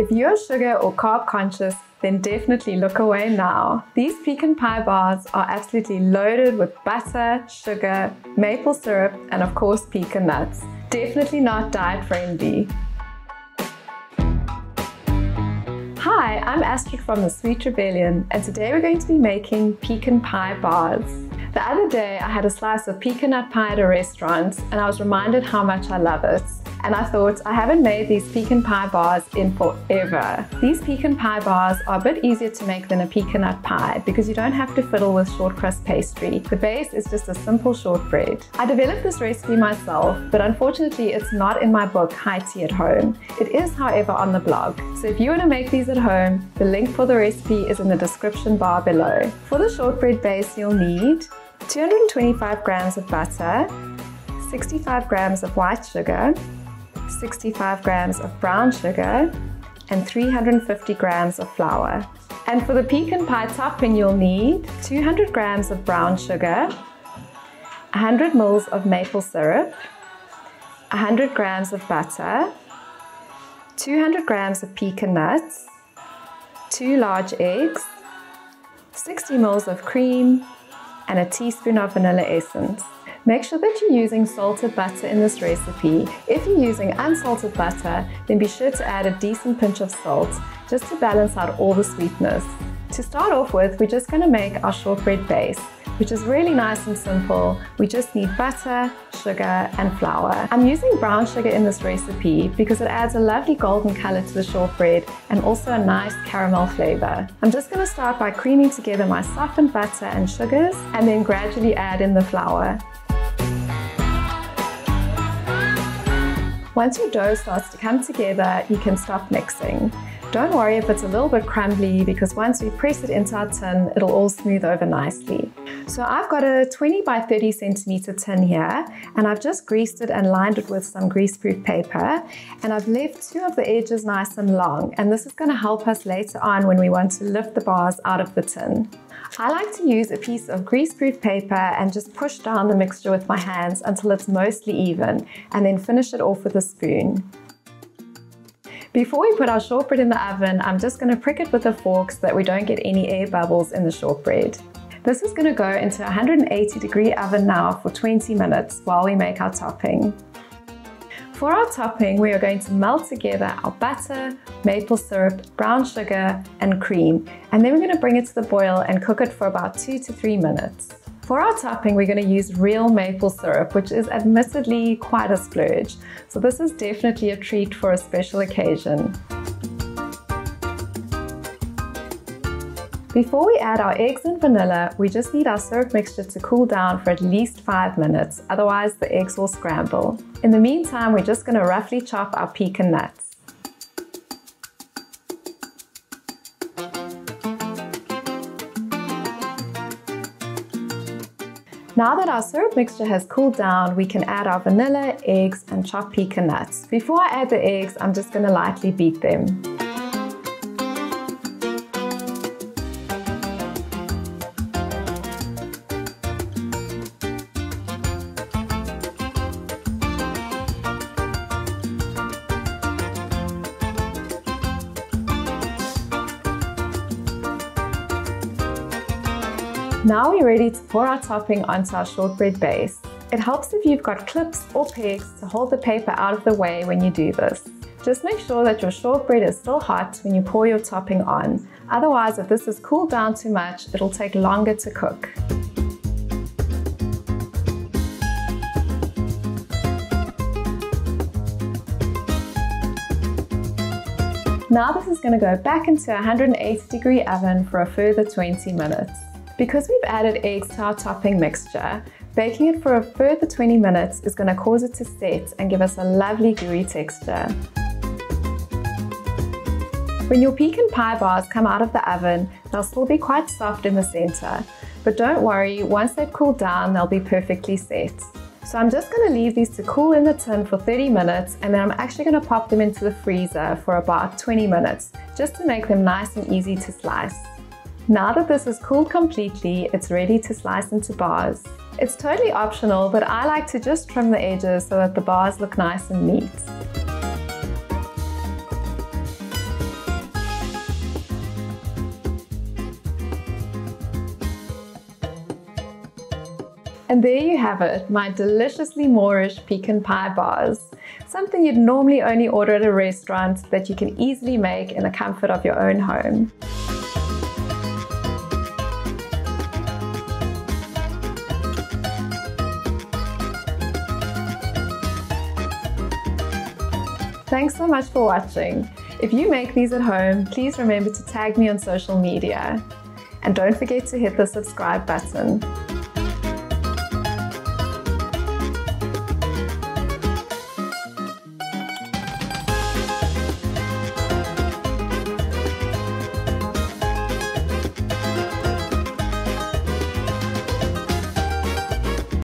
If you're sugar or carb conscious, then definitely look away now. These pecan pie bars are absolutely loaded with butter, sugar, maple syrup, and of course pecan nuts. Definitely not diet friendly. Hi, I'm Astrid from the Sweet Rebellion, and today we're going to be making pecan pie bars. The other day I had a slice of pecan nut pie at a restaurant and I was reminded how much I love it. And I thought, I haven't made these pecan pie bars in forever. These pecan pie bars are a bit easier to make than a pecan nut pie because you don't have to fiddle with short crust pastry. The base is just a simple shortbread. I developed this recipe myself, but unfortunately it's not in my book, High Tea at Home. It is, however, on the blog. So if you want to make these at home, the link for the recipe is in the description bar below. For the shortbread base, you'll need 225 grams of butter, 65 grams of white sugar, 65 grams of brown sugar, and 350 grams of flour. And for the pecan pie topping, you'll need 200 grams of brown sugar, 100 ml of maple syrup, 100 grams of butter, 200 grams of pecan nuts, 2 large eggs, 60 ml of cream, and a teaspoon of vanilla essence. Make sure that you're using salted butter in this recipe. If you're using unsalted butter, then be sure to add a decent pinch of salt, just to balance out all the sweetness. To start off with, we're just going to make our shortbread base, which is really nice and simple. We just need butter, sugar, and flour. I'm using brown sugar in this recipe because it adds a lovely golden color to the shortbread and also a nice caramel flavor. I'm just going to start by creaming together my softened butter and sugars and then gradually add in the flour. Once your dough starts to come together, you can stop mixing. Don't worry if it's a little bit crumbly because once we press it into our tin, it'll all smooth over nicely. So I've got a 20 by 30 centimeter tin here, and I've just greased it and lined it with some greaseproof paper, and I've left 2 of the edges nice and long, and this is going to help us later on when we want to lift the bars out of the tin. I like to use a piece of greaseproof paper and just push down the mixture with my hands until it's mostly even, and then finish it off with a spoon. Before we put our shortbread in the oven, I'm just going to prick it with a fork so that we don't get any air bubbles in the shortbread. This is going to go into a 180-degree oven now for 20 minutes while we make our topping. For our topping, we are going to melt together our butter, maple syrup, brown sugar, and cream, and then we're going to bring it to the boil and cook it for about 2 to 3 minutes. For our topping, we're going to use real maple syrup, which is admittedly quite a splurge, so this is definitely a treat for a special occasion. Before we add our eggs and vanilla, we just need our syrup mixture to cool down for at least 5 minutes, otherwise the eggs will scramble. In the meantime, we're just going to roughly chop our pecan nuts. Now that our syrup mixture has cooled down, we can add our vanilla, eggs, and chopped pecan nuts. Before I add the eggs, I'm just going to lightly beat them. Now we're ready to pour our topping onto our shortbread base. It helps if you've got clips or pegs to hold the paper out of the way when you do this. Just make sure that your shortbread is still hot when you pour your topping on. Otherwise, if this is cooled down too much, it'll take longer to cook. Now this is going to go back into a 180-degree oven for a further 20 minutes. Because we've added eggs to our topping mixture, baking it for a further 20 minutes is going to cause it to set and give us a lovely gooey texture. When your pecan pie bars come out of the oven, they'll still be quite soft in the center. But don't worry, once they've cooled down, they'll be perfectly set. So I'm just going to leave these to cool in the tin for 30 minutes, and then I'm actually going to pop them into the freezer for about 20 minutes, just to make them nice and easy to slice. Now that this is cooled completely, it's ready to slice into bars. It's totally optional, but I like to just trim the edges so that the bars look nice and neat. And there you have it, my deliciously Moorish pecan pie bars. Something you'd normally only order at a restaurant that you can easily make in the comfort of your own home. Thanks so much for watching. If you make these at home, please remember to tag me on social media. And don't forget to hit the subscribe button.